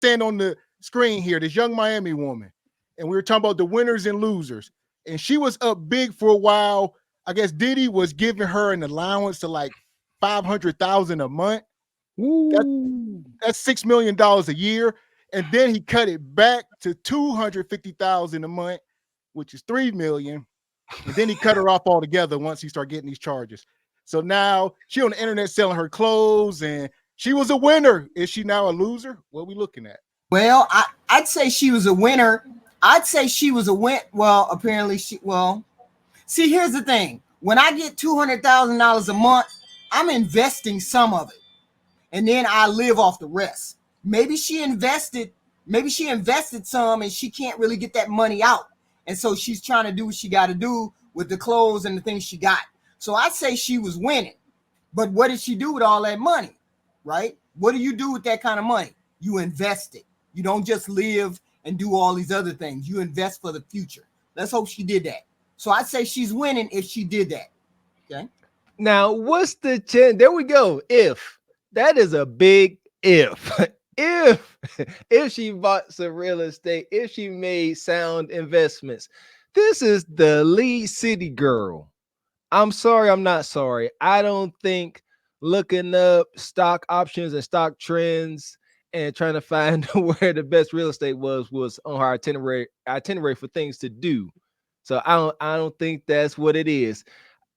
stand on the screen here, this young Miami woman, and we were talking about the winners and losers, and she was up big for a while. I guess Diddy was giving her an allowance to like $500,000 a month. That's $6 million a year, and then he cut it back to $250,000 a month, which is $3 million. And then he cut her off altogether once he started getting these charges. So now she on the internet selling her clothes, and she was a winner. Is she now a loser? What are we looking at? Well, I'd say she was a winner. I'd say she was a win. Well, apparently see, here's the thing. When I get $200,000 a month, I'm investing some of it, and then I live off the rest. Maybe she invested some, and she can't really get that money out. And so she's trying to do what she got to do with the clothes and the things she got. So I'd say she was winning. But what did she do with all that money, right? What do you do with that kind of money? You invest it. You don't just live and do all these other things. You invest for the future. Let's hope she did that. So I'd say she's winning if she did that. Okay. Now, what's the chance? There we go. If that is a big if. If she bought some real estate, if she made sound investments, this is the lead city girl. I'm sorry, I'm not sorry. I don't think looking up stock options and stock trends and trying to find where the best real estate was on her itinerary for things to do. So I don't think that's what it is.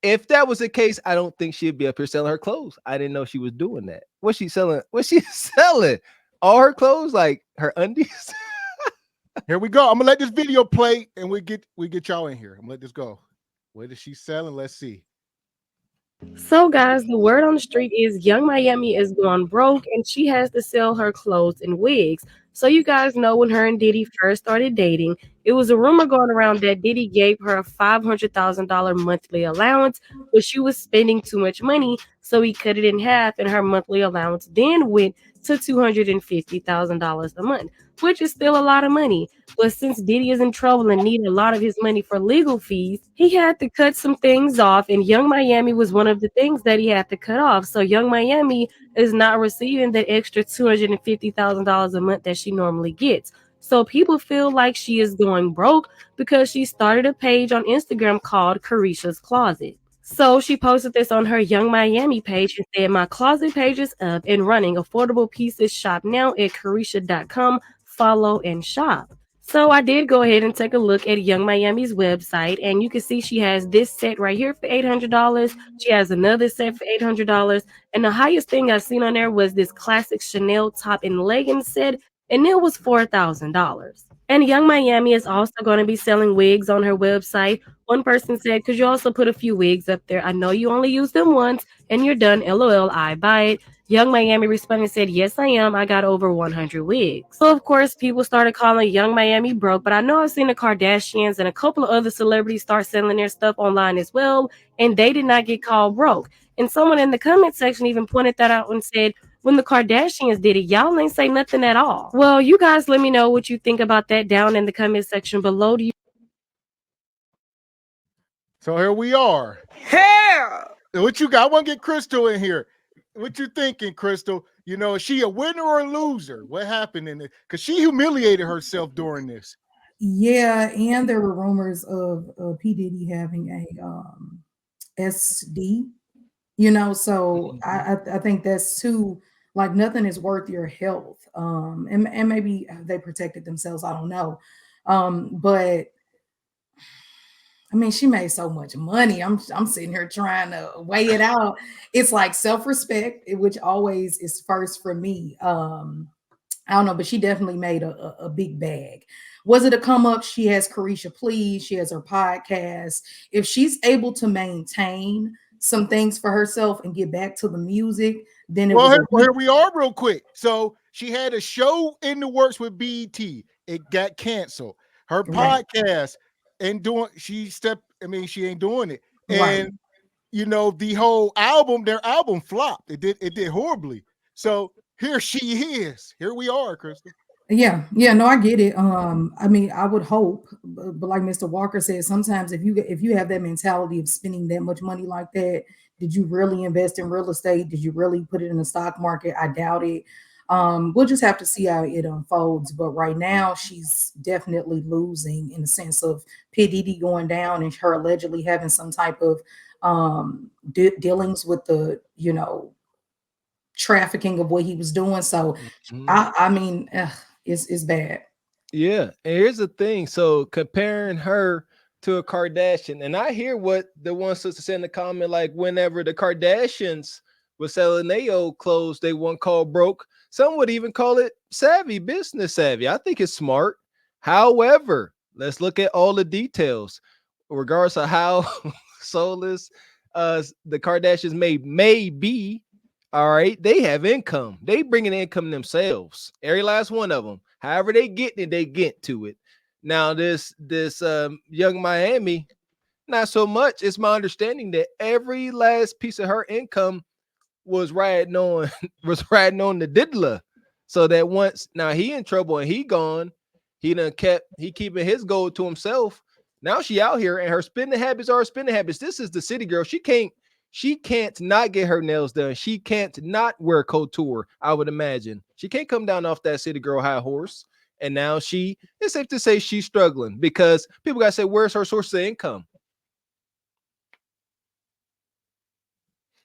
If that was the case, I don't think she'd be up here selling her clothes. I didn't know she was doing that. What's she selling? What's she selling? All her clothes, like her undies? Here we go. I'm gonna let this video play, and we get y'all in here. I'm gonna let this go. What is she selling? Let's see. So guys, the word on the street is Young Miami is going broke and she has to sell her clothes and wigs. So you guys know when her and Diddy first started dating, it was a rumor going around that Diddy gave her a $500,000 monthly allowance, but she was spending too much money, so he cut it in half and her monthly allowance then went to $250,000 a month, which is still a lot of money. But since Diddy is in trouble and needed a lot of his money for legal fees, he had to cut some things off, and Young Miami was one of the things that he had to cut off. So Young Miami is not receiving that extra $250,000 a month that she normally gets. So people feel like she is going broke because she started a page on Instagram called Carisha's Closet. So she posted this on her Young Miami page and said, "My closet page is up and running. Affordable pieces shop now at Carisha.com. Follow and shop." So I did go ahead and take a look at Young Miami's website, and you can see she has this set right here for $800. She has another set for $800. And the highest thing I've seen on there was this classic Chanel top and leggings set, and it was $4,000. And Young Miami is also going to be selling wigs on her website. One person said, "Could you also put a few wigs up there? I know you only use them once and you're done. LOL, I buy it." Young Miami responded and said, "Yes, I am. I got over 100 wigs." So, of course, people started calling Young Miami broke, but I know I've seen the Kardashians and a couple of other celebrities start selling their stuff online as well, and they did not get called broke. And someone in the comment section even pointed that out and said, when the Kardashians did it, y'all ain't say nothing at all. Well, you guys let me know what you think about that down in the comment section below. Do you So here we are. Hell! What you got? I want to get Crystal in here. What you thinking, Crystal? You know, is she a winner or a loser? What happened in it? Because she humiliated herself during this. Yeah, and there were rumors of P. Diddy having a SD, so I think that's too, like, nothing is worth your health. And maybe they protected themselves, I don't know. But I mean, she made so much money. I'm sitting here trying to weigh it out. It's like self-respect, which always is first for me. I don't know, but she definitely made a big bag. Was it a come up? She has Carisha Please. She has her podcast. If she's able to maintain some things for herself and get back to the music, then here we are real quick. So she had a show in the works with BET. It got canceled. Her podcast and she ain't doing it. And the whole album, their album flopped. It did horribly. So here she is. Here we are, Crystal. Yeah, no, I get it. I mean, I would hope, but like Mr. Walker said, sometimes if you have that mentality of spending that much money like that, did you really invest in real estate? Did you really put it in the stock market? I doubt it. We'll just have to see how it unfolds. But right now, she's definitely losing in the sense of P. Diddy going down and her allegedly having some type of dealings with the, trafficking of what he was doing. So, I mean, it's bad. Yeah, and here's the thing. So comparing her to a Kardashian, and I hear what the one sister said in the comment, like whenever the Kardashians were selling their old clothes, they weren't called broke. Some would even call it savvy, business savvy. I think it's smart. However, let's look at all the details, regardless of how soulless the Kardashians may be. All right, they have income. They bringing income themselves. Every last one of them. However they get it, they get to it. Now this young Miami, not so much. It's my understanding that every last piece of her income was riding on the diddler. So that once now he in trouble and he gone, he keeping his gold to himself. Now she out here and her spending habits are spending habits. This is the city girl. She can't not get her nails done. She can't not wear couture. I would imagine she can't come down off that city girl high horse. And now it's safe to say she's struggling because people gotta say, where's her source of income?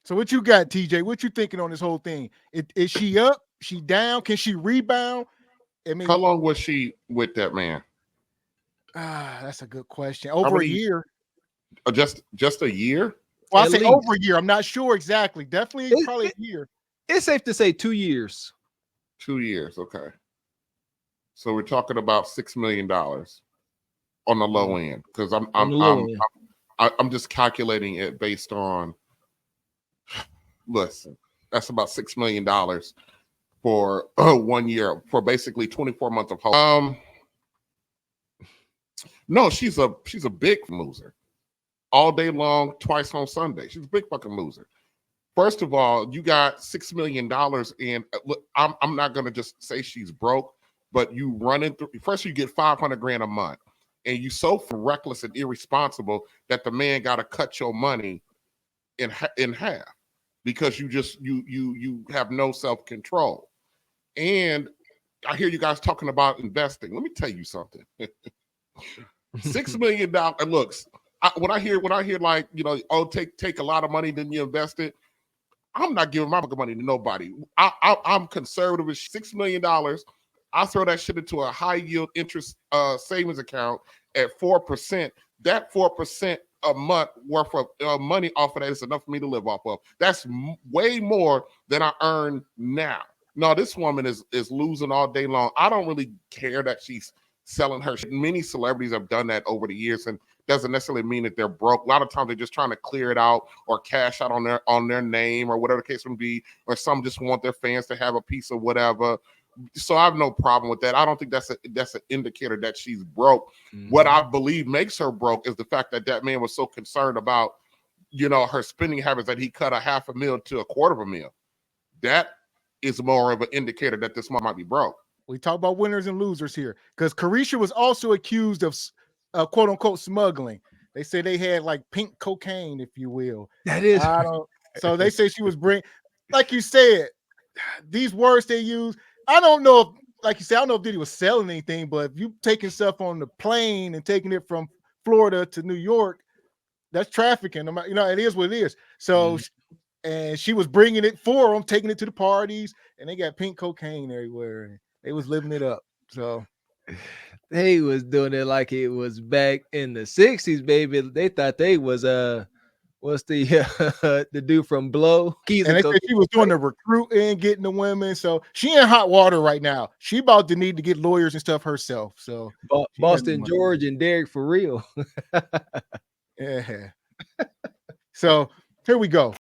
So what you got, TJ? What you thinking on this whole thing? Is she up? She down? Can she rebound? I mean, how long was she with that man? That's a good question. Over a year. Just a year? Well, I say over a year. I'm not sure exactly. Definitely probably a year. It's safe to say 2 years. 2 years, okay. So we're talking about $6 million on the low end because I'm just calculating it based on. Listen, that's about $6 million for 1 year for basically 24 months of hope. No, she's a big loser. All day long, twice on Sunday. She's a big fucking loser. First of all, you got $6 million and look, I'm not gonna just say she's broke, but you running through first you get $500,000 a month, and you so reckless and irresponsible that the man got to cut your money in half. Because you have no self-control. And I hear you guys talking about investing. Let me tell you something. $6 million. Looks, when I hear like, take a lot of money, then you invest it. I'm not giving my money to nobody. I'm conservative with $6 million. I throw that shit into a high yield interest savings account at 4%. That 4% a month worth of money off of that is enough for me to live off of. That's way more than I earn now. No, this woman is losing all day long. I don't really care that she's selling her shit. Many celebrities have done that over the years, and doesn't necessarily mean that they're broke. A lot of times they're just trying to clear it out or cash out on their name or whatever the case may be, or some just want their fans to have a piece of whatever. So I have no problem with that. I don't think that's an indicator that she's broke. Mm-hmm. What I believe makes her broke is the fact that man was so concerned about, her spending habits that he cut $500,000 to $250,000. That is more of an indicator that this one might be broke. We talk about winners and losers here because Carisha was also accused of quote unquote smuggling. They say they had like pink cocaine, if you will. That is. So they say she was like you said, these words they use. I don't know if, like you said, I don't know if Diddy was selling anything, but if you taking stuff on the plane and taking it from Florida to New York, that's trafficking. It is what it is. So, and she was bringing it for them, taking it to the parties, and they got pink cocaine everywhere. And they was living it up. So they was doing it like it was back in the 60s, baby. They thought they was what's the dude from Blow? And they said she was doing the recruiting, getting the women. So she in hot water right now. She about to need to get lawyers and stuff herself. So Boston George and Derek for real. Yeah. So here we go.